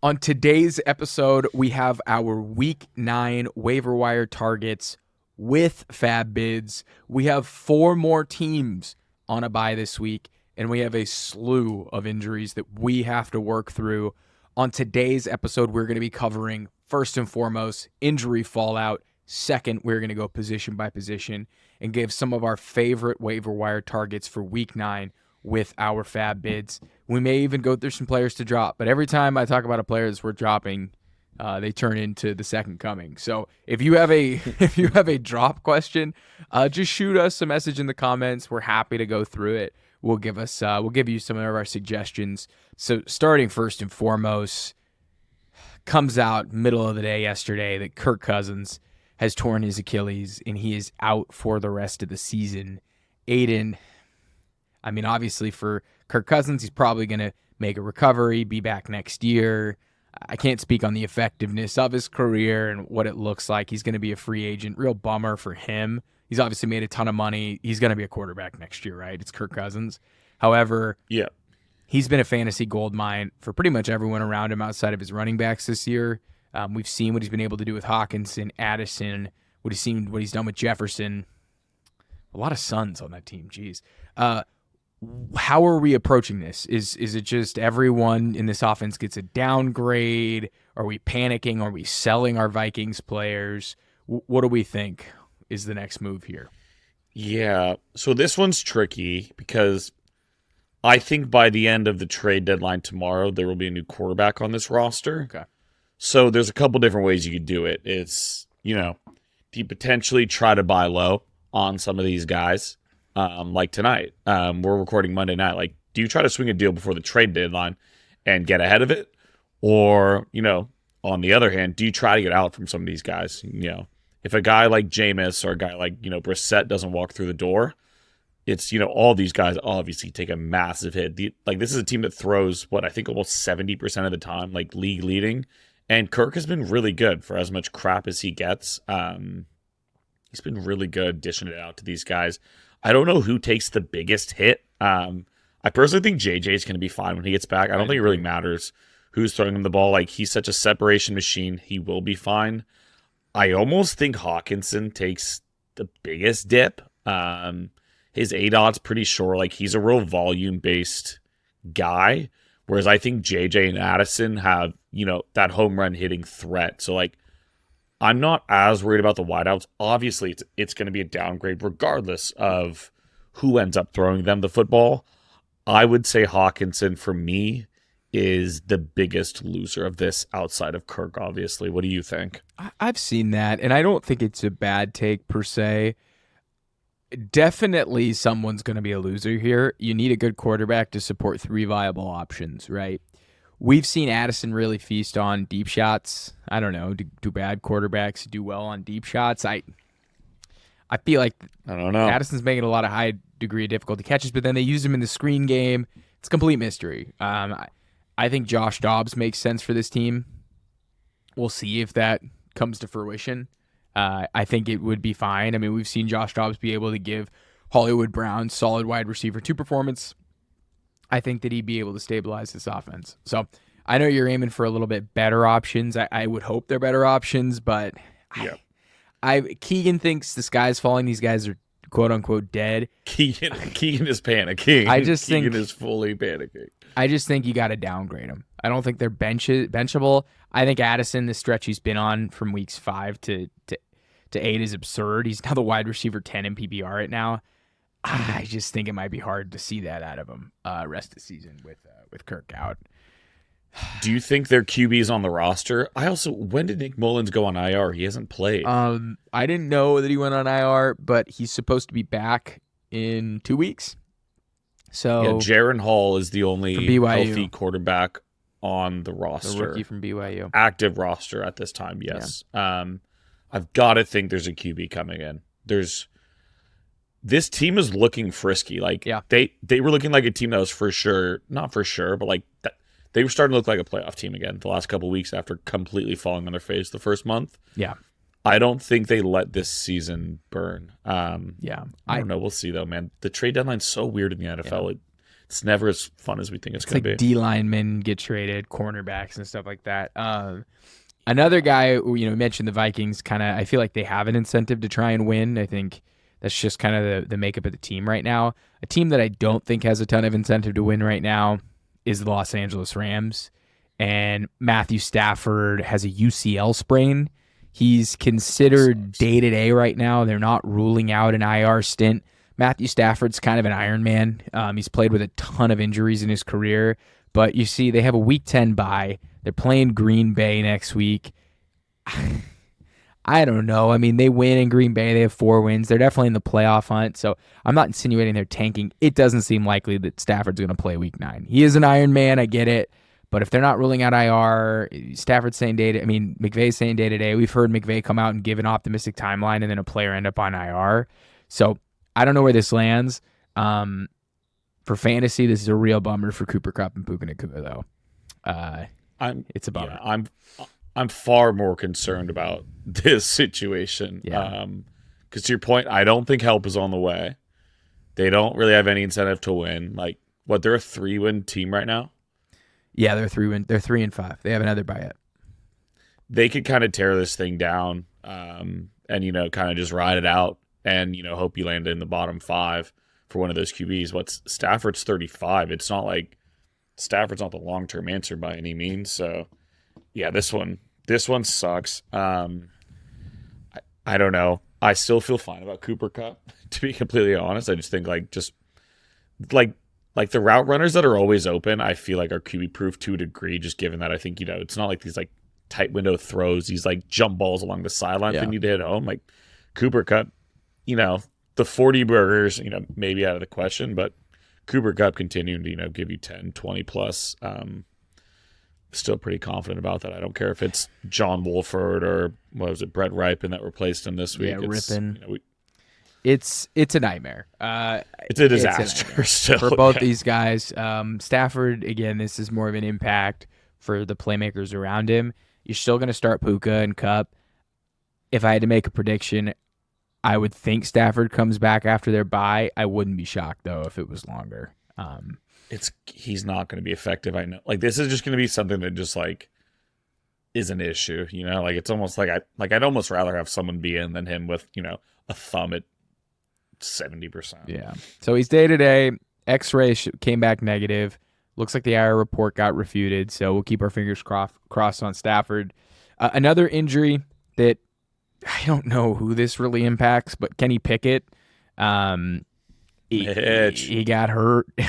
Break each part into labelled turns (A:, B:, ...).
A: On today's episode, we have our Week 9 waiver wire targets with FAAB bids. We have 4 more teams on a bye this week, and we have a slew of injuries that we have to work through. On today's episode, we're going to be covering, first and foremost, injury fallout. Second, we're going to go position by position and give some of our favorite waiver wire targets for Week 9 with our FAAB bids. We may even go through some players to drop, but every time I talk about a player that's worth dropping, they turn into the second coming. So if you have a drop question, just shoot us a message in the comments. We're happy to go through it. We'll give you some of our suggestions. So starting first and foremost, comes out middle of the day yesterday that Kirk Cousins has torn his Achilles and he is out for the rest of the season. Aidan, I mean, obviously for Kirk Cousins, he's probably going to make a recovery, be back next year. I can't speak on the effectiveness of his career and what it looks like. He's going to be a free agent. Real bummer for him. He's obviously made a ton of money. He's going to be a quarterback next year, right? It's Kirk Cousins. However, he's been a fantasy goldmine for pretty much everyone around him outside of his running backs this year. We've seen what he's been able to do with Hawkinson, Addison, what he's done with Jefferson. A lot of sons on that team, geez. How are we approaching this? Is it just everyone in this offense gets a downgrade? Are we panicking? Are we selling our Vikings players? What do we think is the next move here?
B: Yeah, so this one's tricky because I think by the end of the trade deadline tomorrow, there will be a new quarterback on this roster.
A: Okay.
B: So there's a couple different ways you could do it. It's, do you potentially try to buy low on some of these guys? Like tonight, we're recording Monday night. Like, do you try to swing a deal before the trade deadline and get ahead of it? Or, on the other hand, do you try to get out from some of these guys? If a guy like Jameis or a guy like, Brissett doesn't walk through the door, it's, all these guys obviously take a massive hit. This is a team that throws, I think almost 70% of the time, like league leading. And Kirk has been really good for as much crap as he gets. He's been really good dishing it out to these guys. I don't know who takes the biggest hit. I personally think JJ is going to be fine when he gets back. I don't think it really matters who's throwing him the ball. Like, he's such a separation machine. He will be fine. I almost think Hawkinson takes the biggest dip. His ADOT's pretty sure. Like, he's a real volume-based guy. Whereas I think JJ and Addison have, that home run hitting threat. So, I'm not as worried about the wideouts. Obviously, it's going to be a downgrade regardless of who ends up throwing them the football. I would say Hawkinson, for me, is the biggest loser of this outside of Kirk, obviously. What do you think?
A: I've seen that, and I don't think it's a bad take per se. Definitely someone's going to be a loser here. You need a good quarterback to support 3 viable options, right? We've seen Addison really feast on deep shots. I don't know. Do bad quarterbacks do well on deep shots? I feel like
B: I don't know.
A: Addison's making a lot of high degree of difficulty catches, but then they use him in the screen game. It's a complete mystery. I think Josh Dobbs makes sense for this team. We'll see if that comes to fruition. I think it would be fine. I mean, we've seen Josh Dobbs be able to give Hollywood Brown solid wide receiver 2 performance. I think that he'd be able to stabilize this offense. So I know you're aiming for a little bit better options. I would hope they're better options, but Keegan thinks the sky's falling. These guys are quote unquote dead.
B: Keegan is panicking. Keegan is fully panicking.
A: I just think you got to downgrade them. I don't think they're benchable. I think Addison, the stretch he's been on from weeks 5 to 8 is absurd. He's now the wide receiver 10 in PPR right now. I just think it might be hard to see that out of him rest of the season with Kirk out.
B: Do you think their QB's on the roster? When did Nick Mullins go on IR? He hasn't played.
A: I didn't know that he went on IR, but he's supposed to be back in 2 weeks. So
B: yeah, Jaron Hall is the only healthy quarterback on the roster.
A: The rookie from BYU.
B: Active roster at this time, yes. Yeah. I've got to think there's a QB coming in. This team is looking frisky. They were looking like a team that was not for sure, but they were starting to look like a playoff team again the last couple of weeks after completely falling on their face the first month.
A: Yeah.
B: I don't think they let this season burn. I don't know. We'll see, though, man. The trade deadline's so weird in the NFL.
A: Yeah.
B: it's never as fun as we think it's going to
A: like
B: be.
A: D linemen get traded, cornerbacks and stuff like that. Another guy, we mentioned the Vikings. Kind of, I feel like they have an incentive to try and win. I think that's just kind of the makeup of the team right now. A team that I don't think has a ton of incentive to win right now is the Los Angeles Rams. And Matthew Stafford has a UCL sprain. He's considered day-to-day right now. They're not ruling out an IR stint. Matthew Stafford's kind of an Iron Man. He's played with a ton of injuries in his career. But you see, they have a Week 10 bye. They're playing Green Bay next week. I don't know. I mean, they win in Green Bay. They have 4 wins. They're definitely in the playoff hunt. So I'm not insinuating they're tanking. It doesn't seem likely that Stafford's going to play Week 9. He is an Iron Man. I get it. But if they're not ruling out IR, Stafford's saying McVay's saying day-to-day. We've heard McVay come out and give an optimistic timeline, and then a player end up on IR. So I don't know where this lands. For fantasy, this is a real bummer for Cooper Kupp and Puka Nacua, though. It's a bummer.
B: Yeah, I'm far more concerned about this situation.
A: Yeah.
B: Because to your point, I don't think help is on the way. They don't really have any incentive to win. Like, they're a 3-win team right now?
A: Yeah, they're 3-win. They're 3-5. They have another bye yet.
B: They could kind of tear this thing down, and kind of just ride it out, and hope you land in the bottom 5 for one of those QBs. Stafford's 35. It's not like Stafford's not the long-term answer by any means. So, yeah, this one sucks. I don't know. I still feel fine about Cooper Kupp, to be completely honest. I just think like the route runners that are always open, I feel like are QB proof to a degree, just given that I think, it's not like these like tight window throws, these like jump balls along the sideline that need to hit home. Like Cooper Kupp, the 40 burgers, maybe out of the question, but Cooper Kupp continuing to, give you 10, 20 plus. Still pretty confident about that. I don't care if it's John Wolford or Brett Ripon that replaced him this week.
A: Yeah, Ripon. It's a nightmare.
B: It's a disaster still
A: for both these guys. Stafford, again, this is more of an impact for the playmakers around him. You're still going to start Puka and Kupp. If I had to make a prediction, I would think Stafford comes back after their bye. I wouldn't be shocked, though, if it was longer.
B: He's not going to be effective. I know. Like, this is just going to be something that just like is an issue. Like it's almost like I'd almost rather have someone be in than him with a thumb at 70%.
A: Yeah. So he's day-to-day. X-ray came back negative. Looks like the IR report got refuted, so we'll keep our fingers crossed on Stafford. Another injury that I don't know who this really impacts, but Kenny Pickett, he got hurt. He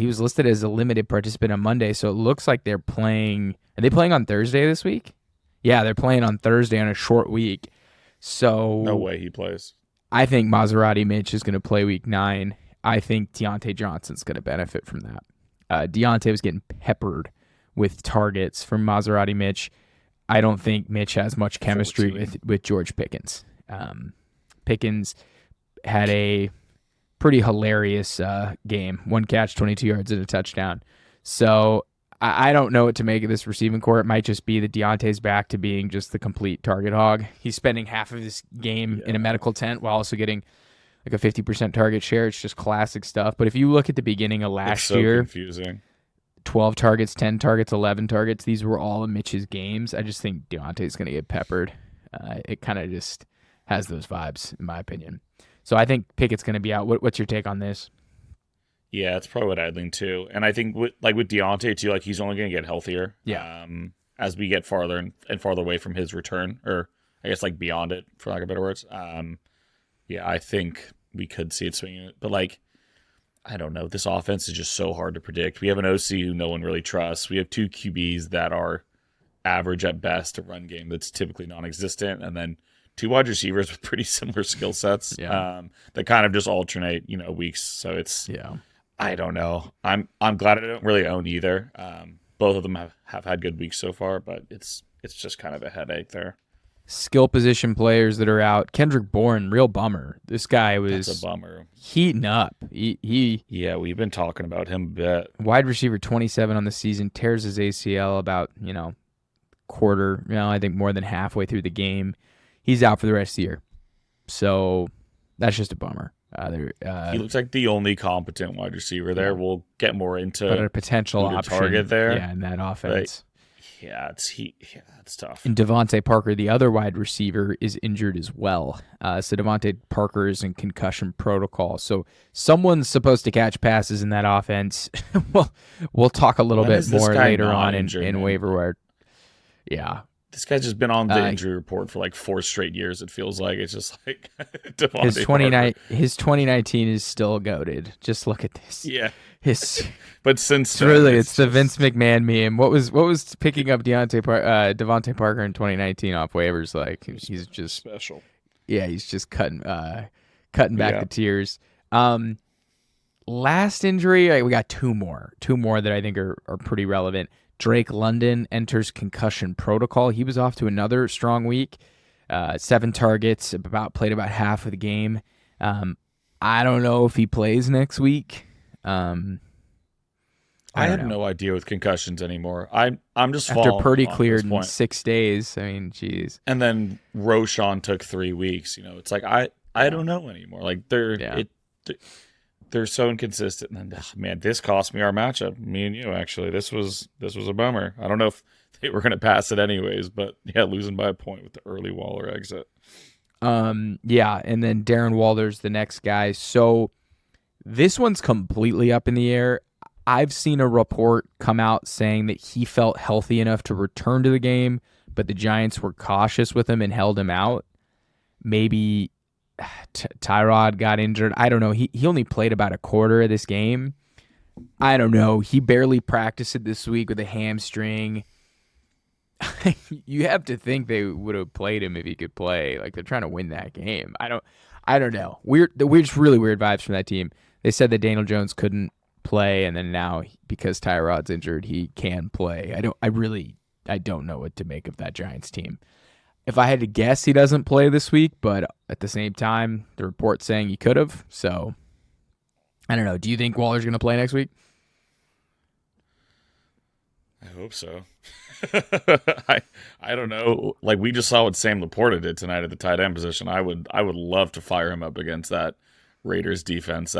A: was listed as a limited participant on Monday, so it looks like they're playing. Are they playing on Thursday this week? Yeah, they're playing on Thursday on a short week. So
B: no way he plays.
A: I think Maserati Mitch is going to play Week 9. I think Deontay Johnson's going to benefit from that. Deontay was getting peppered with targets from Maserati Mitch. I don't think Mitch has much chemistry with George Pickens. Pickens had a pretty hilarious game. 1 catch, 22 yards, and a touchdown. So I don't know what to make of this receiving core. It might just be that Deontay's back to being just the complete target hog. He's spending half of his game in a medical tent while also getting like a 50% target share. It's just classic stuff. But if you look at the beginning of last year,
B: confusing.
A: 12 targets, 10 targets, 11 targets. These were all in Mitch's games. I just think Deontay's going to get peppered. It kind of just has those vibes, in my opinion. So I think Pickett's going to be out. What's your take on this?
B: Yeah, it's probably what I'd lean to. And I think with Deontay too, like he's only going to get healthier.
A: Yeah.
B: As we get farther and farther away from his return, or I guess like beyond it, for lack of better words. Yeah, I think we could see it swinging. But like, I don't know. This offense is just so hard to predict. We have an OC who no one really trusts. We have 2 QBs that are average at best, a run game that's typically non-existent, and then 2 wide receivers with pretty similar skill sets that kind of just alternate, weeks. So it's I don't know. I'm glad I don't really own either. Both of them have had good weeks so far, but it's just kind of a headache there.
A: Skill position players that are out. Kendrick Bourne, real bummer. This guy was
B: That's a bummer.
A: Heating up.
B: Yeah, we've been talking about him a bit.
A: Wide receiver 27 on the season, tears his ACL about, quarter, I think more than halfway through the game. He's out for the rest of the year. So that's just a bummer.
B: He looks like the only competent wide receiver there. We'll get more into
A: but a potential
B: who to
A: option
B: target there.
A: Yeah, in that offense.
B: It's tough.
A: And Devontae Parker, the other wide receiver, is injured as well. So Devontae Parker is in concussion protocol. So someone's supposed to catch passes in that offense. We'll talk a little bit more later on in waiver wire. Yeah.
B: This guy's just been on the injury report for like 4 straight years. It feels like it's just like Devontae
A: his 2019 is still goated. Just look at this.
B: Yeah.
A: But
B: since
A: it's the Vince McMahon meme. What was picking up Devontae Parker in 2019 off waivers like? He's just
B: special.
A: Yeah, he's just cutting back the tears. Last injury, we got two more that I think are pretty relevant. Drake London enters concussion protocol. He was off to another strong week. 7 targets, played about half of the game. I don't know if he plays next week.
B: I have no idea with concussions anymore. I'm just
A: after Purdy cleared in 6 days. I mean, geez.
B: And then Roshan took 3 weeks. You know, it's like I don't know anymore. Like they're so inconsistent. And man, this cost me our matchup. Me and you, actually. This was a bummer. I don't know if they were going to pass it anyways, but yeah, losing by a point with the early Waller exit.
A: Yeah, and then Darren Waller's the next guy. So this one's completely up in the air. I've seen a report come out saying that he felt healthy enough to return to the game, but the Giants were cautious with him and held him out. Maybe Tyrod got injured. I don't know. He only played about a quarter of this game. I don't know. He barely practiced it this week with a hamstring. You have to think they would have played him if he could play. Like, they're trying to win that game. I don't know. Just really weird vibes from that team. They said that Daniel Jones couldn't play, and then now because Tyrod's injured, he can play. I don't know what to make of that Giants team. If I had to guess, he doesn't play this week, but at the same time, the report's saying he could have. So, I don't know. Do you think Waller's going to play next week?
B: I hope so. I don't know. Like, we just saw what Sam Laporta did tonight at the tight end position. I would love to fire him up against that Raiders defense.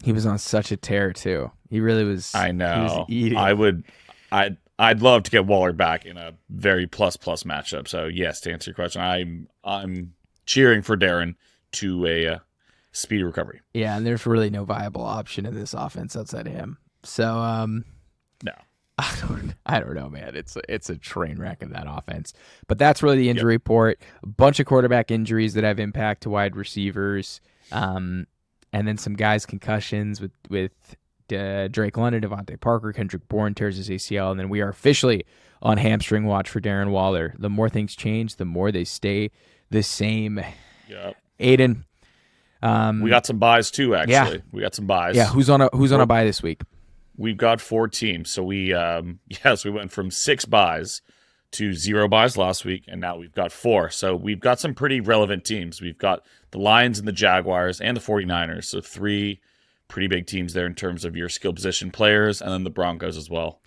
A: He was on such a tear too. He really was.
B: I know.
A: He was eating.
B: I'd love to get Waller back in a very plus matchup. So yes, to answer your question, I'm cheering for Darren to a speedy recovery.
A: Yeah, and there's really no viable option in this offense outside of him. So
B: no.
A: I don't know, man. It's a train wreck in that offense. But that's really the injury report. A bunch of quarterback injuries that have impact to wide receivers. And then some guys concussions with Drake London, Devontae Parker, Kendrick Bourne tears his ACL, and then we are officially on hamstring watch for Darren Waller. The more things change, the more they stay the same.
B: Yeah.
A: Aidan,
B: we got some buys too. Actually, we got some buys.
A: Yeah, who's on a buy this week?
B: We've got 4 teams, so we went from 6 buys to 0 buys last week, and now we've got 4. So we've got some pretty relevant teams. We've got the Lions and the Jaguars and the 49ers. So 3 pretty big teams there in terms of your skill position players, and then the Broncos as well.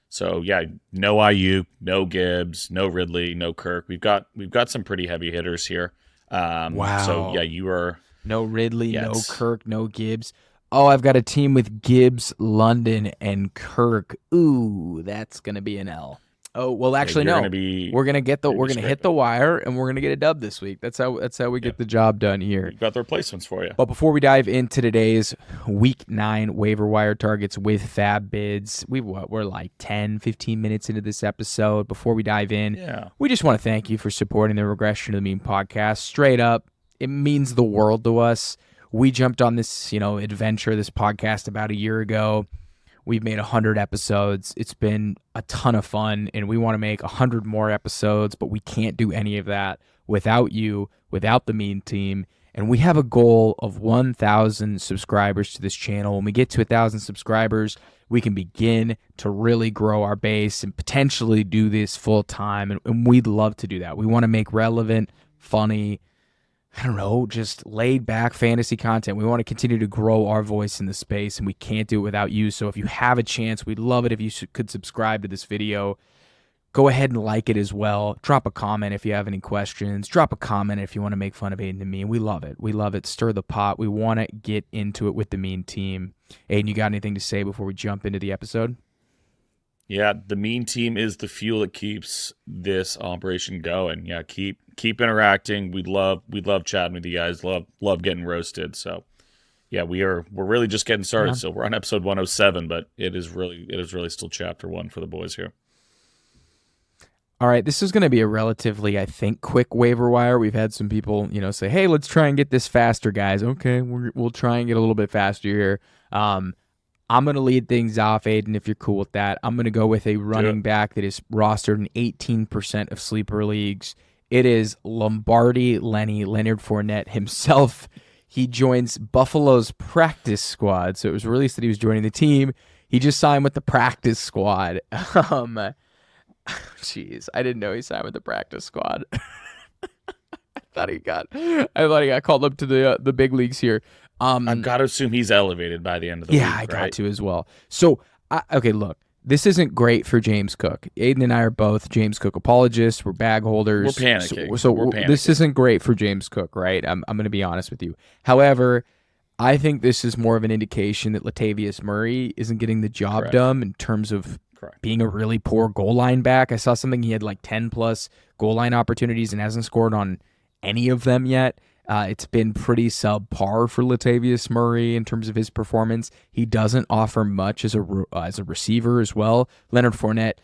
B: So yeah, no Ayuk, no Gibbs, no Ridley, no Kirk. We've got some pretty heavy hitters here.
A: Wow.
B: So yeah, you are
A: no Ridley, no Kirk, no Gibbs. Oh, I've got a team with Gibbs, London, and Kirk. Ooh, that's gonna be an L. Oh well, actually no. We're gonna hit the wire, and we're gonna get a dub this week. That's how we get the job done here.
B: We've got the replacements for you.
A: But before we dive into today's Week 9 waiver wire targets with FAAB bids, we're like 10, 15 minutes into this episode. Before we dive in, we just want to thank you for supporting the Regression to the Mean podcast. Straight up, it means the world to us. We jumped on this, adventure, this podcast about a year ago. We've made 100 episodes. It's been a ton of fun, and we want to make 100 more episodes, but we can't do any of that without you, without the Mean Team. And we have a goal of 1,000 subscribers to this channel. When we get to 1,000 subscribers, we can begin to really grow our base and potentially do this full time. And we'd love to do that. We want to make relevant, funny, just laid back fantasy content. We want to continue to grow our voice in the space, and we can't do it without you. So if you have a chance, we'd love it if you could subscribe to this video. Go ahead and like it as well. Drop a comment if you have any questions. Drop a comment if you want to make fun of Aidan and me. We love it. We love it. Stir the pot. We want to get into it with the mean team. Aidan, you got anything to say before we jump into the episode?
B: Yeah, the mean team is the fuel that keeps this operation going. Yeah, keep interacting. We love chatting with you guys. Love getting roasted. So yeah, we're really just getting started.
A: Yeah.
B: So we're on episode 107, but it is really still chapter 1 for the boys here.
A: All right, this is going to be a relatively, I think, quick waiver wire. We've had some people, say, "Hey, let's try and get this faster, guys." Okay, we'll try and get a little bit faster here. I'm going to lead things off, Aidan, if you're cool with that. I'm going to go with a running back that is rostered in 18% of sleeper leagues. It is Lombardi Lenny, Leonard Fournette himself. He joins Buffalo's practice squad. So it was released that he was joining the team. He just signed with the practice squad. Jeez, I didn't know he signed with the practice squad. I thought he got called up to the big leagues here.
B: I've got to assume he's elevated by the end of the week.
A: Yeah, I got to as well. So, okay, look, this isn't great for James Cook. Aidan and I are both James Cook apologists. We're bag holders.
B: We're panicking.
A: So we're panicking. This isn't great for James Cook, right? I'm going to be honest with you. However, I think this is more of an indication that Latavius Murray isn't getting the job done in terms of being a really poor goal line back. I saw something he had like 10 plus goal line opportunities and hasn't scored on any of them yet. It's been pretty subpar for Latavius Murray in terms of his performance. He doesn't offer much as a receiver as well. Leonard Fournette,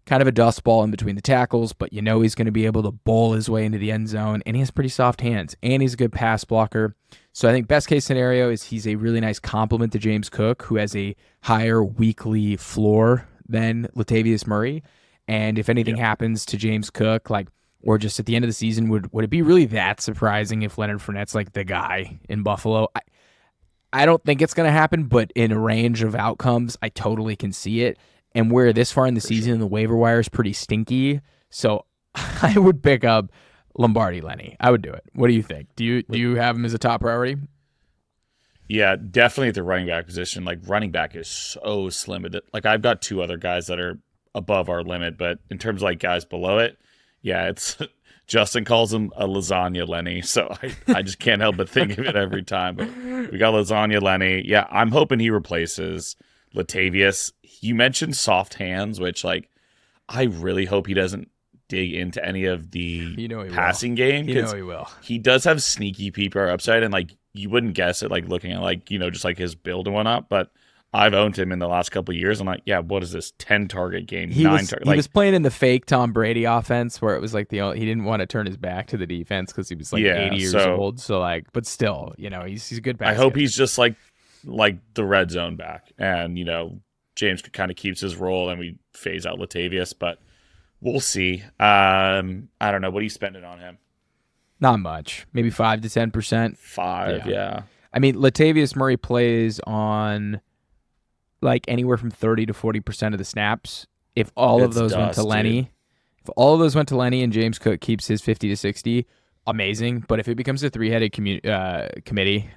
A: kind of a dust ball in between the tackles, but he's going to be able to bowl his way into the end zone, and he has pretty soft hands, and he's a good pass blocker. So I think best case scenario is he's a really nice complement to James Cook, who has a higher weekly floor than Latavius Murray. And if anything happens to James Cook, or just at the end of the season, would it be really that surprising if Leonard Fournette's like the guy in Buffalo? I don't think it's going to happen, but in a range of outcomes, I totally can see it. And we're this far in the season, the waiver wire is pretty stinky. So I would pick up Lombardi Lenny. I would do it. What do you think? Do you have him as a top priority?
B: Yeah, definitely at the running back position. Running back is so slim. I've got 2 other guys that are above our limit, but in terms of guys below it, yeah, it's Justin calls him a lasagna Lenny, so I just can't help but think of it every time. But we got lasagna Lenny. Yeah, I'm hoping he replaces Latavius. You mentioned soft hands, which I really hope he doesn't dig into any of the passing game.
A: He will.
B: He does have sneaky PPR upside, and you wouldn't guess it looking at just his build and whatnot, but I've owned him in the last couple of years. I'm what is this? 10 target game, 9 target.
A: He was playing in the fake Tom Brady offense where it was he didn't want to turn his back to the defense because he was 80 years old. So but still, he's a good pass.
B: I hope he's just like the red zone back, and James kind of keeps his role, and we phase out Latavius, but we'll see. I don't know. What are you spending on him?
A: Not much. Maybe 5 to 10%.
B: 5, yeah.
A: I mean, Latavius Murray plays on anywhere from 30 to 40% of the snaps. If all of those went to Lenny, and James Cook keeps his 50 to 60, amazing. But if it becomes a 3-headed committee,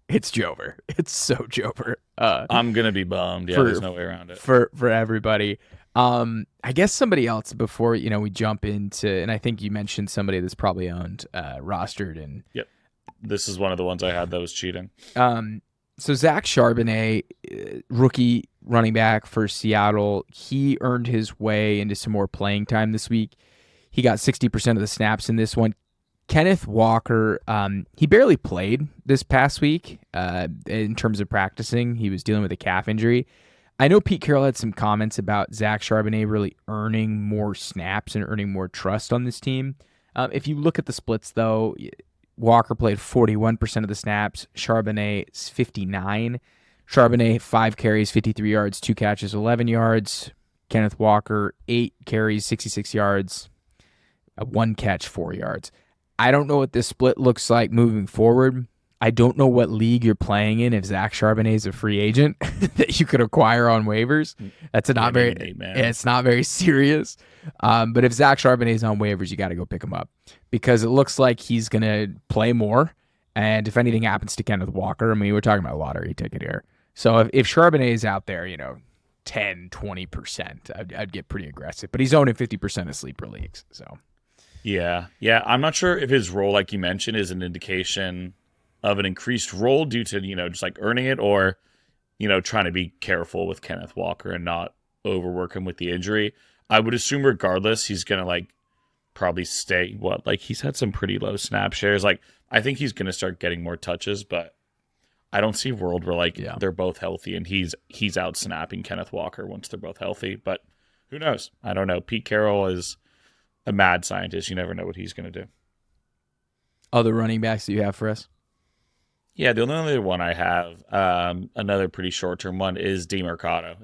A: it's Jover. It's so Jover.
B: I'm gonna be bummed. Yeah, there's no way around it
A: for everybody. I guess somebody else before we jump into, and I think you mentioned somebody that's probably owned rostered and.
B: Yep. This is one of the ones I had that was cheating.
A: So Zach Charbonnet, rookie running back for Seattle, he earned his way into some more playing time this week. He got 60% of the snaps in this one. Kenneth Walker, he barely played this past week in terms of practicing. He was dealing with a calf injury. I know Pete Carroll had some comments about Zach Charbonnet really earning more snaps and earning more trust on this team. If you look at the splits, though, Walker played 41% of the snaps. Charbonnet 59%. Charbonnet 5 carries, 53 yards, 2 catches, 11 yards. Kenneth Walker 8 carries, 66 yards, 1 catch, 4 yards. I don't know what this split looks like moving forward. I don't know what league you're playing in if Zach Charbonnet is a free agent that you could acquire on waivers. That's not it's not very serious. But if Zach Charbonnet is on waivers, you got to go pick him up because it looks like he's going to play more. And if anything happens to Kenneth Walker, I mean, we're talking about a lottery ticket here. So if Charbonnet is out there, 10, 20%. I'd get pretty aggressive. But he's owned in 50% of sleeper leagues. So
B: Yeah. I'm not sure if his role, like you mentioned, is an indication of an increased role due to, just like earning it, or, trying to be careful with Kenneth Walker and not overwork him with the injury. I would assume regardless, he's going to like probably stay he's had some pretty low snap shares. Like I think he's going to start getting more touches, but I don't see a world where they're both healthy and he's out snapping Kenneth Walker once they're both healthy. But who knows? I don't know. Pete Carroll is a mad scientist. You never know what he's going to do.
A: Other running backs that you have for us?
B: Yeah, the only other one I have, another pretty short-term one, is Demercado.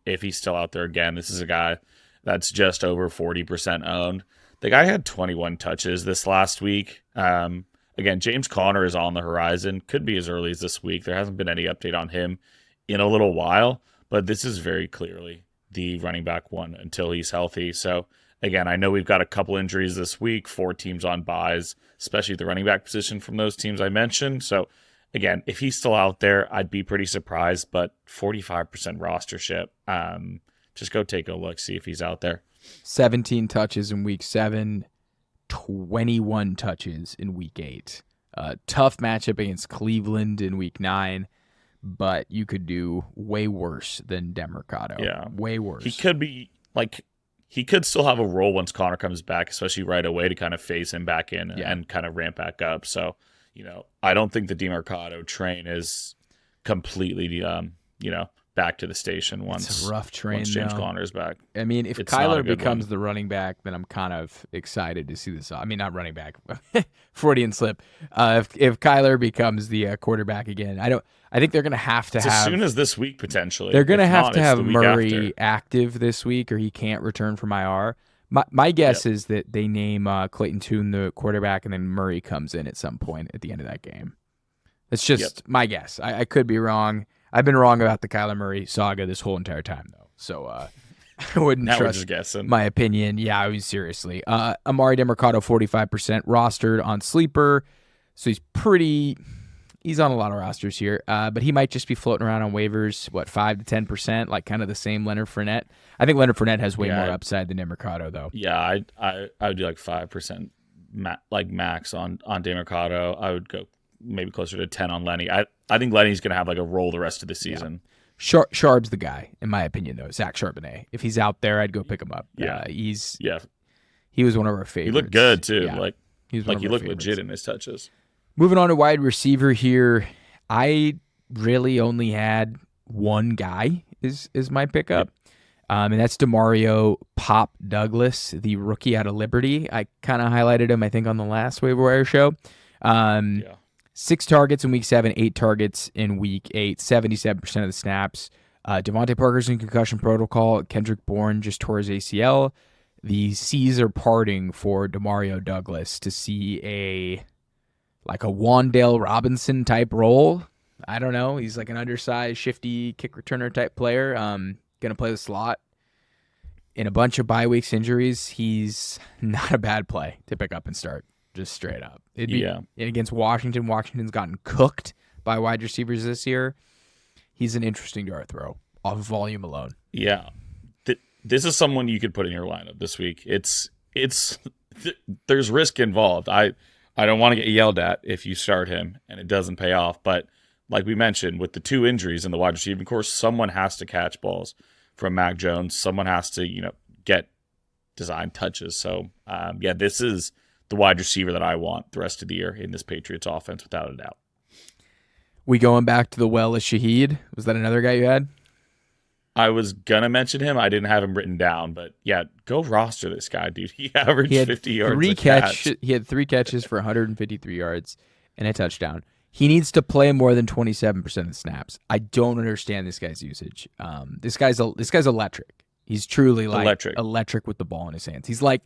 B: If he's still out there again, this is a guy that's just over 40% owned. The guy had 21 touches this last week. Again, James Conner is on the horizon. Could be as early as this week. There hasn't been any update on him in a little while, but this is very clearly the running back one until he's healthy. So, again, I know we've got a couple injuries this week, 4 teams on buys, especially the running back position from those teams I mentioned. So, again, if he's still out there, I'd be pretty surprised, but 45% rostership. Just go take a look, see if he's out there.
A: 17 touches in week 7, 21 touches in week 8. Tough matchup against Cleveland in week 9, but you could do way worse than Demercado.
B: Yeah.
A: Way worse.
B: He could still have a role once Connor comes back, especially right away, to kind of phase him back in and kind of ramp back up. So, I don't think the Demercado train is completely, back to the station once
A: it's a rough train.
B: Once James Conner's back.
A: I mean, if Kyler becomes the running back, then I'm kind of excited to see this. I mean, not running back, Freudian slip. If Kyler becomes the quarterback again, I think they're going to have
B: as soon as this week potentially.
A: They're going to have Murray active this week, or he can't return from IR. My guess is that they name Clayton Tune the quarterback, and then Murray comes in at some point at the end of that game. It's just my guess. I could be wrong. I've been wrong about the Kyler Murray saga this whole entire time, though. So I wouldn't trust my opinion. Yeah, I was seriously. Emari Demercado, 45% rostered on Sleeper. So he's on a lot of rosters here. But he might just be floating around on waivers, 5 to 10%, like kind of the same Leonard Fournette. I think Leonard Fournette has way more upside than Demercado, though.
B: Yeah, I would do like 5% max on Demercado. I would go maybe closer to 10 on Lenny. I think Lenny's going to have like a role the rest of the season.
A: Yeah. Sharb's the guy, in my opinion, though. Zach Charbonnet. If he's out there, I'd go pick him up.
B: Yeah.
A: He was one of our favorites.
B: He looked good, too.
A: Yeah.
B: He looked legit in his touches.
A: Moving on to wide receiver here. I really only had one guy is my pickup. Yep. And that's Demario Douglas, the rookie out of Liberty. I kind of highlighted him, I think, on the last Waiver Wire show. 6 targets in week 7, 8 targets in week 8, 77% of the snaps. Devontae Parker's in concussion protocol. Kendrick Bourne just tore his ACL. The seas are parting for Demario Douglas to see a Wan'Dale Robinson type role. I don't know. He's like an undersized, shifty kick returner type player. Gonna play the slot. In a bunch of bye weeks injuries, he's not a bad play to pick up and start. Just straight up. And against Washington, Washington's gotten cooked by wide receivers this year. He's an interesting dart throw off of volume alone.
B: Yeah. This is someone you could put in your lineup this week. There's risk involved. I don't want to get yelled at if you start him and it doesn't pay off. But like we mentioned, with the 2 injuries in the wide receiving course, someone has to catch balls from Mac Jones. Someone has to, get designed touches. So, this is the wide receiver that I want the rest of the year in this Patriots offense, without a doubt.
A: We going back to the well as Shaheed? Was that another guy you had?
B: I was going to mention him. I didn't have him written down, but go roster this guy, dude. He averaged 50 yards.
A: He had 3 catches for 153 yards and a touchdown. He needs to play more than 27% of the snaps. I don't understand this guy's usage. This guy's electric. He's truly electric with the ball in his hands. He's like,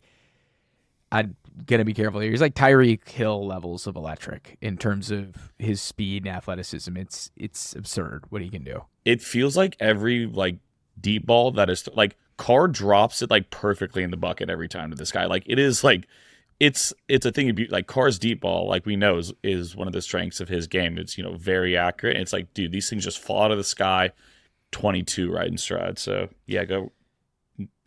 A: I'm going to be careful here. He's like Tyreek Hill levels of electric in terms of his speed and athleticism. It's absurd what he can do.
B: It feels like every deep ball that is Carr drops it perfectly in the bucket every time to this guy. It is it's a thing of beauty. Carr's deep ball, we know, is one of the strengths of his game. It's very accurate. And it's dude, these things just fall out of the sky. 22 right in stride. So yeah, go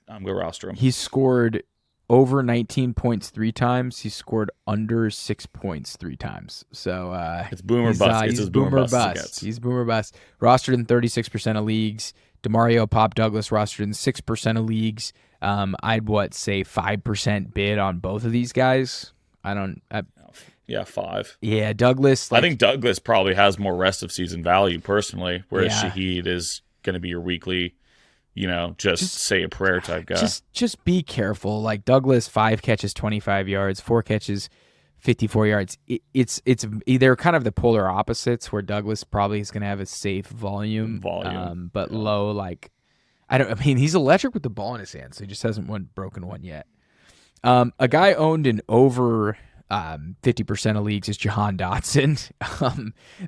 B: roster him.
A: He's scored over 19 points 3 times. He scored under 6 points 3 times. So
B: it's boomer bust. It's
A: he's
B: as boomer bust.
A: He's boomer bust. Rostered in 36% of leagues. Demario Douglas rostered in 6% of leagues. I'd say 5% bid on both of these guys.
B: Yeah, 5.
A: Yeah, Douglas.
B: I think Douglas probably has more rest of season value personally, whereas
A: Yeah.
B: Shaheed is going to be your weekly, just say a prayer type guy.
A: Just be careful. Like Douglas, 5 catches, 25 yards, 4 catches, 54 yards. It's they're kind of the polar opposites, where Douglas probably is going to have a safe volume, but low. Like he's electric with the ball in his hand, so he just hasn't broken one yet. A guy owned in over 50% of leagues is Jahan Dotson.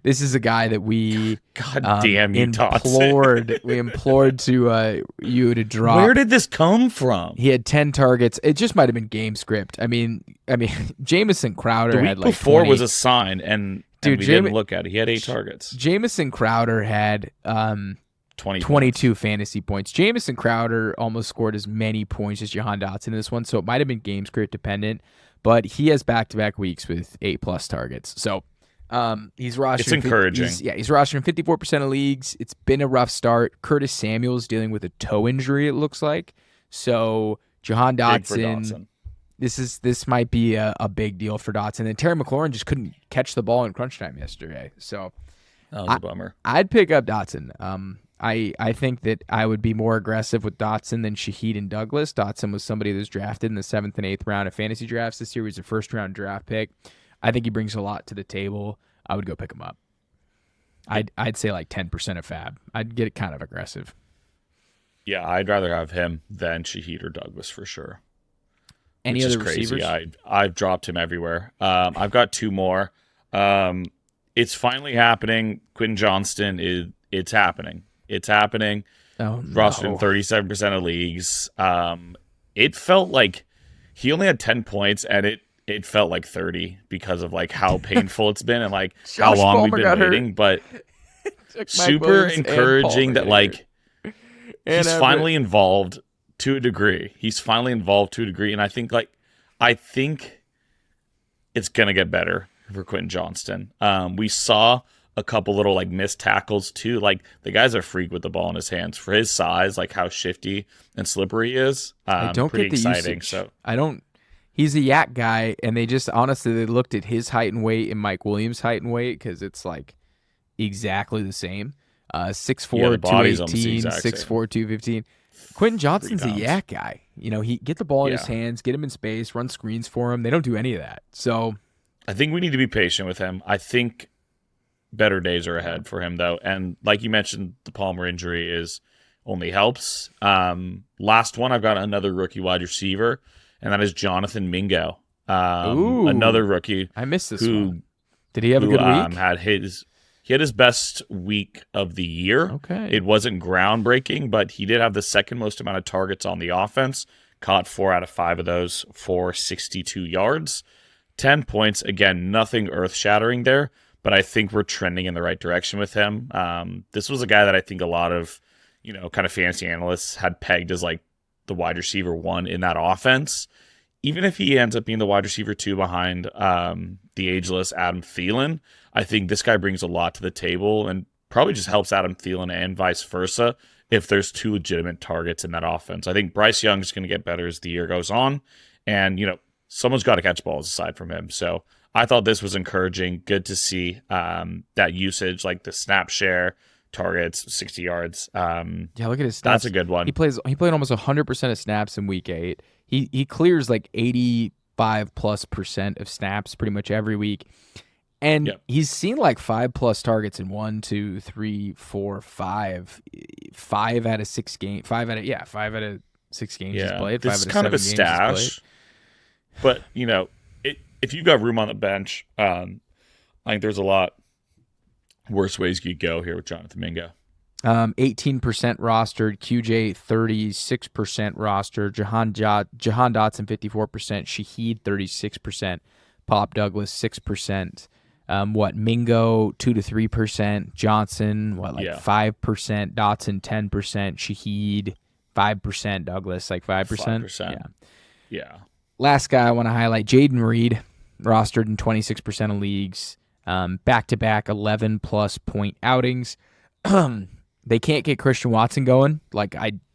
A: This is a guy that we implored to you to drop.
B: Where did this come from?
A: He had 10 targets. It just might have been game script. I mean, Jamison Crowder
B: the
A: had
B: week
A: like
B: before
A: 20.
B: was a sign, and we didn't look at it. He had 8 targets.
A: Jamison Crowder had 22 fantasy points. Jamison Crowder almost scored as many points as Jahan Dotson in this one, so it might have been game script dependent. But he has back-to-back weeks with 8+ targets. So he's rostered.
B: It's encouraging.
A: He's rostered in 54% of leagues. It's been a rough start. Curtis Samuel's dealing with a toe injury, it looks like. So Jahan Dotson, this might be a big deal for Dotson. And Terry McLaurin just couldn't catch the ball in crunch time yesterday. So
B: that was a bummer.
A: I'd pick up Dotson. I think that I would be more aggressive with Dotson than Shaheed and Douglas. Dotson was somebody that was drafted in the 7th and 8th round of fantasy drafts this year. He was a first-round draft pick. I think he brings a lot to the table. I would go pick him up. I'd say like 10% of FAAB. I'd get it kind of aggressive.
B: Yeah, I'd rather have him than Shaheed or Douglas for sure.
A: Any other receivers?
B: I've dropped him everywhere. I've got 2 more. It's finally happening. Quentin Johnston it's happening. It's happening.
A: Oh, no.
B: Rostered in 37% of leagues. It felt like he only had 10 points, and it felt like 30 because of like how painful it's been and like how long we've been waiting. But super encouraging that like he's finally involved to a degree. And I think it's gonna get better for Quentin Johnston. We saw a couple little like missed tackles too. Like the guy's a freak with the ball in his hands for his size, like how shifty and slippery he is.
A: I don't
B: pretty
A: get the
B: exciting.
A: usage.
B: So
A: He's a yak guy, and they just honestly they looked at his height and weight and Mike Williams' height and weight because it's like exactly the same. 6'4", 218, 6'4", 215. Quentin Johnston's a yak guy. He get the ball in his hands, get him in space, run screens for him. They don't do any of that. So
B: I think we need to be patient with him. I think better days are ahead for him, though. And like you mentioned, the Palmer injury only helps. Last one, I've got another rookie wide receiver, and that is Jonathan Mingo. Another rookie.
A: I missed this one. Did he have a good week?
B: He had his best week of the year.
A: Okay.
B: It wasn't groundbreaking, but he did have the second most amount of targets on the offense. Caught 4 out of 5 of those for 62 yards. 10 points. Again, nothing earth-shattering there, but I think we're trending in the right direction with him. This was a guy that I think a lot of, kind of fantasy analysts had pegged as like the wide receiver 1 in that offense. Even if he ends up being the wide receiver 2 behind the ageless Adam Thielen, I think this guy brings a lot to the table and probably just helps Adam Thielen and vice versa if there's 2 legitimate targets in that offense. I think Bryce Young is going to get better as the year goes on, and someone's got to catch balls aside from him. So I thought this was encouraging. Good to see that usage, like the snap share, targets, 60 yards.
A: Yeah, look at his stats.
B: That's a good one.
A: He played almost 100% of snaps in week 8. He clears like 85+% of snaps pretty much every week. And he's seen like 5+ targets in 1, 2, 3, 4, 5. 5 out of 6 games. 5 out of 6 games he's played.
B: This is kind of a stash. But, if you've got room on the bench, I think there's a lot worse ways you could go here with Jonathan Mingo.
A: 18% rostered, QJ 36% rostered, Jahan Dotson 54%, Shaheed 36%, Douglas 6%. Mingo 2 to 3%, Johnson 5%, 5%, Dotson 10%, Shaheed 5%, Douglas 5%.
B: Yeah.
A: Last guy I want to highlight, Jayden Reed, rostered in 26% of leagues, back-to-back 11-plus point outings. They can't get Christian Watson going.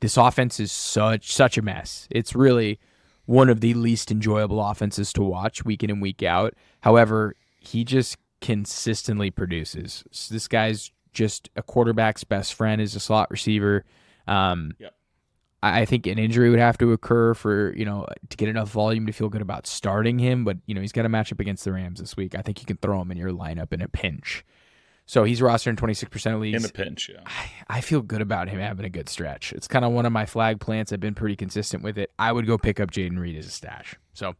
A: This offense is such a mess. It's really one of the least enjoyable offenses to watch week in and week out. However, he just consistently produces. So this guy's just a quarterback's best friend as a slot receiver. I think an injury would have to occur for, to get enough volume to feel good about starting him. But, he's got a matchup against the Rams this week. I think you can throw him in your lineup in a pinch. So he's rostered in 26% of leagues.
B: In a pinch, yeah.
A: I feel good about him having a good stretch. It's kind of one of my flag plants. I've been pretty consistent with it. I would go pick up Jayden Reed as a stash. So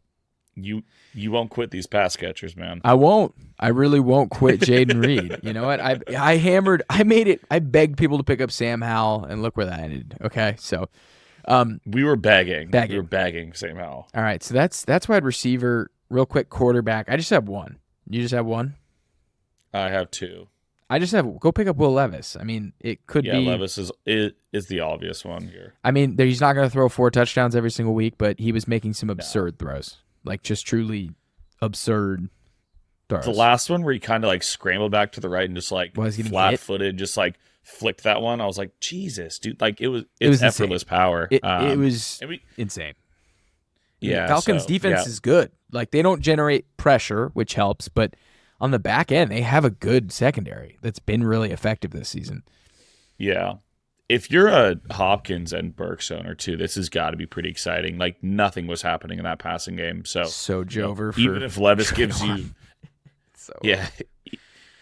B: you won't quit these pass catchers, man.
A: I won't. I really won't quit Jayden Reed. You know what? I begged people to pick up Sam Howell, and look where that ended. Okay, so
B: we were begging. We were begging Sam Howell.
A: All right, so that's wide receiver. Real quick, quarterback. I just have one. You just have one?
B: I have two.
A: Go pick up Will Levis. I mean, it could be.
B: Yeah, Levis is the obvious one here.
A: I mean, he's not going to throw 4 touchdowns every single week, but he was making some absurd throws. Just truly absurd throws.
B: The last one where he kind of scrambled back to the right and just flat-footed, just flicked that one. I was like, Jesus, dude. It's effortless power.
A: It was insane.
B: Yeah.
A: Falcons defense is good. They don't generate pressure, which helps, but on the back end, they have a good secondary that's been really effective this season.
B: Yeah. If you're a Hopkins and Burks owner too, this has got to be pretty exciting. Nothing was happening in that passing game. So
A: Jover.
B: Even if Levis gives you,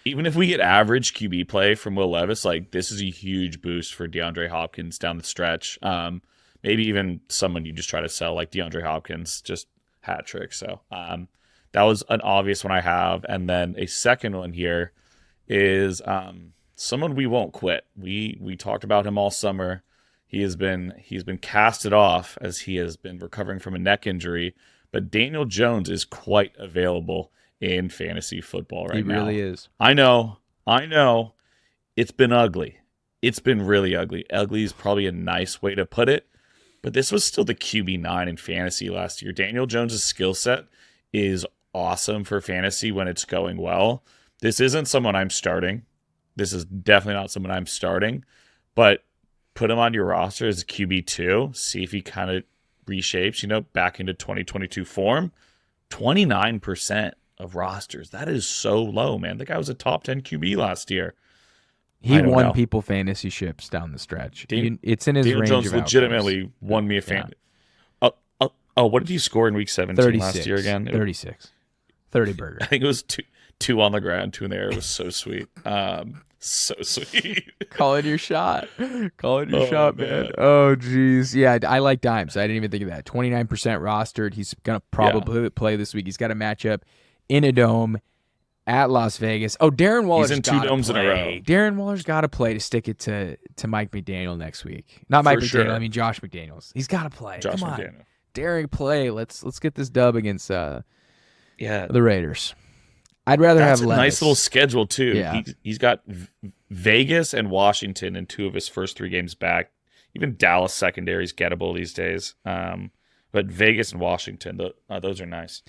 B: even if we get average QB play from Will Levis, this is a huge boost for DeAndre Hopkins down the stretch. Maybe even someone you just try to sell like DeAndre Hopkins, just hat trick. So that was an obvious one I have. And then a second one here is someone we won't quit. We talked about him all summer. He's been casted off as he has been recovering from a neck injury, but Daniel Jones is quite available in fantasy football right now.
A: He really is.
B: I know. It's been ugly. It's been really ugly. Ugly is probably a nice way to put it, but this was still the QB9 in fantasy last year. Daniel Jones' skill set is awesome for fantasy when it's going well. This isn't someone I'm starting. This is definitely not someone I'm starting, but put him on your roster as a QB2. See if he kind of reshapes, back into 2022 form. 29% of rosters. That is so low, man. The guy was a top 10 QB last year.
A: He won people fantasy ships down the stretch. It's in his
B: Daniel
A: range
B: Jones
A: of
B: legitimately
A: outcomes.
B: won me a fan. What did he score in week 17 last year again?
A: 36. 30 burger.
B: I think it was two on the ground, 2 in the air. It was so sweet. So sweet.
A: Calling your shot. Calling your shot, man. Oh, jeez. Yeah, I like Dimes. I didn't even think of that. 29% rostered. He's going to probably play this week. He's got a matchup in a dome at Las Vegas. Oh, Darren Waller's
B: He's in 2 domes in a row.
A: Darren Waller's got to play to stick it to Mike McDaniel next week. Not Mike McDaniel.
B: Sure.
A: I mean Josh McDaniels. He's got to play.
B: Josh
A: Come on.
B: McDaniel.
A: Darren, play. Let's get this dub against the
B: Yeah,
A: Raiders. I'd rather
B: that's
A: have
B: a
A: Levis.
B: nice little schedule too.
A: Yeah.
B: He's got Vegas and Washington in 2 of his first 3 games back. Even Dallas secondary is gettable these days. But Vegas and Washington, those are nice.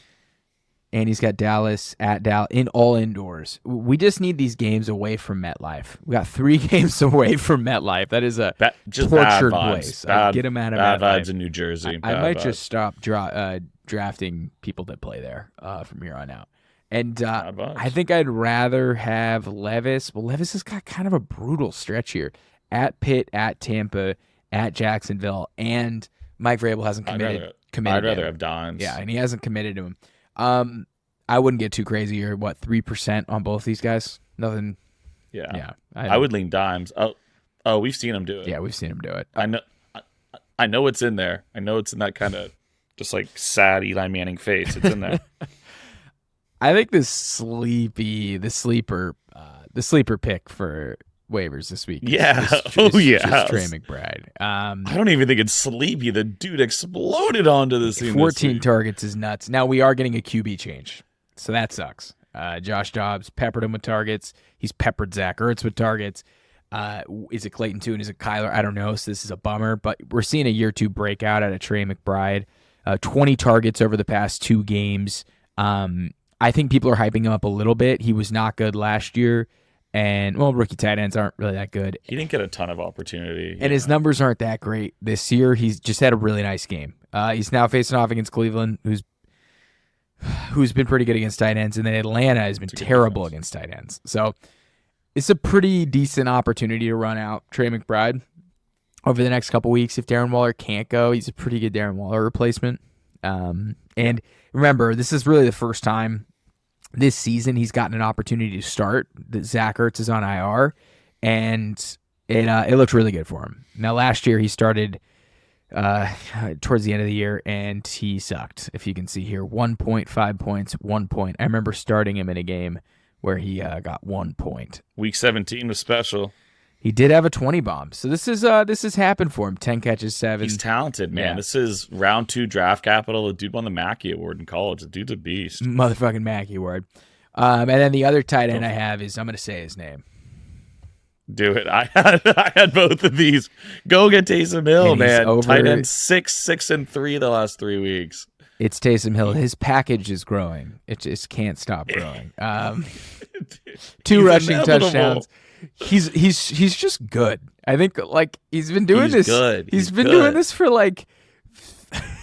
A: And he's got Dallas at Dallas in all indoors. We just need these games away from MetLife. We got 3 games away from MetLife. That is a
B: just
A: tortured
B: bad vibes.
A: place.
B: Bad,
A: Get them out of
B: bad
A: MetLife.
B: vibes in New Jersey.
A: I might just stop drafting people that play there from here on out. And I think I'd rather have Levis. Well, Levis has got kind of a brutal stretch here. At Pitt, at Tampa, at Jacksonville, and Mike Vrabel hasn't committed.
B: I'd rather have Dimes.
A: Yeah, and he hasn't committed to him. I wouldn't get too crazy here. 3% on both these guys? Nothing.
B: Yeah. I would lean Dimes. Oh, we've seen him do it.
A: Yeah, we've seen him do it.
B: I know it's in there. I know it's in that kind of just sad Eli Manning face. It's in there.
A: I think the sleeper pick for waivers this week.
B: Yeah.
A: Is Trey McBride.
B: I don't even think it's sleepy. The dude exploded onto the scene.
A: 14 targets is nuts. Now we are getting a QB change, so that sucks. Josh Dobbs peppered him with targets. He's peppered Zach Ertz with targets. Is it Clayton Tune? Is it Kyler? I don't know. So this is a bummer. But we're seeing a year 2 breakout out of Trey McBride. 20 targets over the past 2 games. I think people are hyping him up a little bit. He was not good last year. And, well, rookie tight ends aren't really that good.
B: He didn't get a ton of opportunity.
A: And his numbers aren't that great this year. He's just had a really nice game. He's now facing off against Cleveland, who's been pretty good against tight ends. And then Atlanta has been terrible against tight ends. So it's a pretty decent opportunity to run out Trey McBride over the next couple weeks. If Darren Waller can't go, he's a pretty good Darren Waller replacement. And remember, this is really the first time this season he's gotten an opportunity to start. Zach Ertz is on IR, and it looked really good for him. Now, last year he started towards the end of the year, and he sucked. If you can see here, 1.5 points, 1 point. I remember starting him in a game where he got 1 point.
B: Week 17 was special.
A: He did have a 20 bomb. So this has happened for him. 10 catches, 7.
B: He's talented, man.
A: Yeah.
B: This is round 2 draft capital. The dude won the Mackey Award in college. The dude's a beast.
A: Motherfucking Mackey Award. And then the other tight end I have is, I'm going to say his name.
B: Do it. I had both of these. Go get Taysom Hill, man. Tight end 6 and 3 the last 3 weeks.
A: It's Taysom Hill. His package is growing. It just can't stop growing. 2 rushing touchdowns. He's just good. I think he's been doing this.
B: Good.
A: He's been doing this for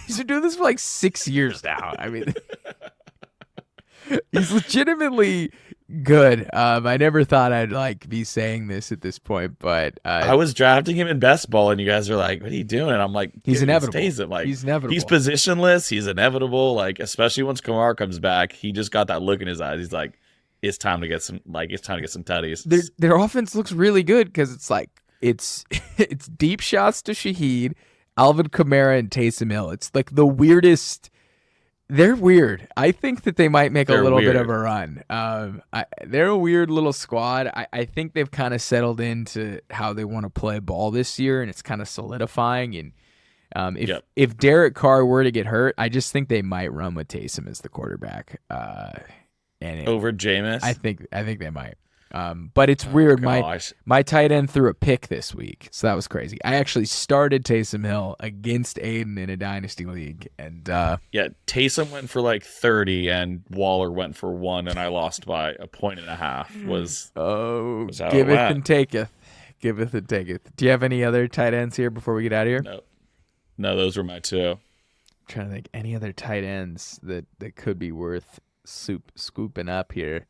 A: he's been doing this for 6 years now. I mean, he's legitimately good. I never thought I'd be saying this at this point, but
B: I was drafting him in best ball, and you guys are like, "What are you doing?" And I'm like,
A: "He's inevitable."
B: He's
A: inevitable.
B: He's positionless. He's inevitable. Especially once Kamara comes back, he just got that look in his eyes. He's like, it's time to get some tutties.
A: Their offense looks really good because it's it's deep shots to Shaheed, Alvin Kamara, and Taysom Hill. It's the weirdest. They're weird. I think that they might make a little bit of a run. They're a weird little squad. I think they've kind of settled into how they want to play ball this year, and it's kind of solidifying. And if Derek Carr were to get hurt, I just think they might run with Taysom as the quarterback.
B: Over Jameis?
A: I think they might. But it's weird. My tight end threw a pick this week, so that was crazy. I actually started Taysom Hill against Aidan in a dynasty league, and
B: Taysom went for 30, and Waller went for 1, and I lost by 1.5 points. Was
A: giveth and taketh, giveth and taketh. Do you have any other tight ends here before we get out of here?
B: No, those were my 2.
A: I'm trying to think any other tight ends that could be worth scooping up here.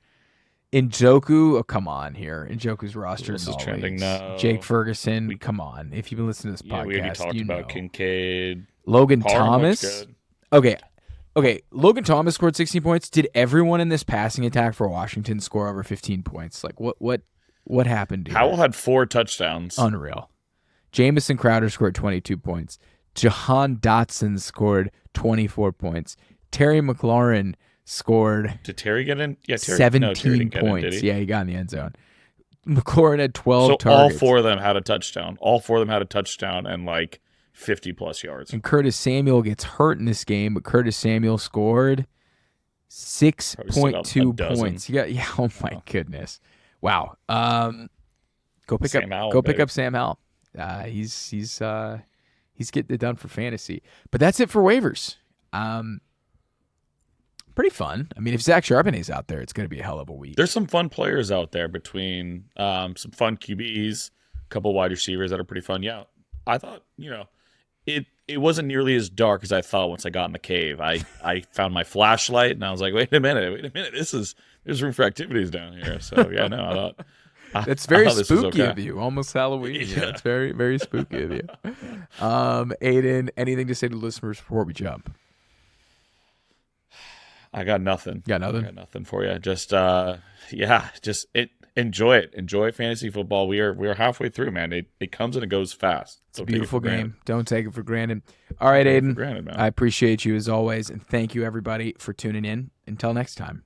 A: Njoku, come on here. Njoku's roster is
B: trending now.
A: Jake Ferguson, come on. If you've been listening to this podcast,
B: we already talked about Kincaid.
A: Logan Thomas. Okay. Logan Thomas scored 16 points. Did everyone in this passing attack for Washington score over 15 points? What happened here?
B: Howell had 4 touchdowns.
A: Unreal. Jamison Crowder scored 22 points. Jahan Dotson scored 24 points. Terry McLaurin scored.
B: Did Terry get in? Yeah,
A: 17 points. Yeah, he got in the end zone. McLaurin had 12 targets.
B: All 4 of them had a touchdown. And 50 plus yards.
A: And Curtis Samuel gets hurt in this game, but Curtis Samuel scored 6.2 points. Yeah. Oh my goodness. Wow. Go pick up Sam Howell. He's getting it done for fantasy. But that's it for waivers. Pretty fun. I mean, if Zach Charbonnet's out there, it's going to be a hell of a week.
B: There's some fun players out there between some fun QBs, a couple wide receivers that are pretty fun. Yeah, I thought, it wasn't nearly as dark as I thought once I got in the cave. I found my flashlight, and I was like, wait a minute. There's room for activities down here. So, yeah, no, I thought.
A: That's very spooky of you. Almost Halloween. Yeah, it's very, very spooky of you. Aidan, anything to say to listeners before we jump?
B: I got nothing.
A: Got nothing?
B: I got nothing for you. Just enjoy it. Enjoy fantasy football. We are halfway through, man. It comes and it goes fast.
A: It's a beautiful game. Don't take it for granted. All right, Aidan.
B: Granted, man.
A: I appreciate you as always, and thank you everybody for tuning in. Until next time.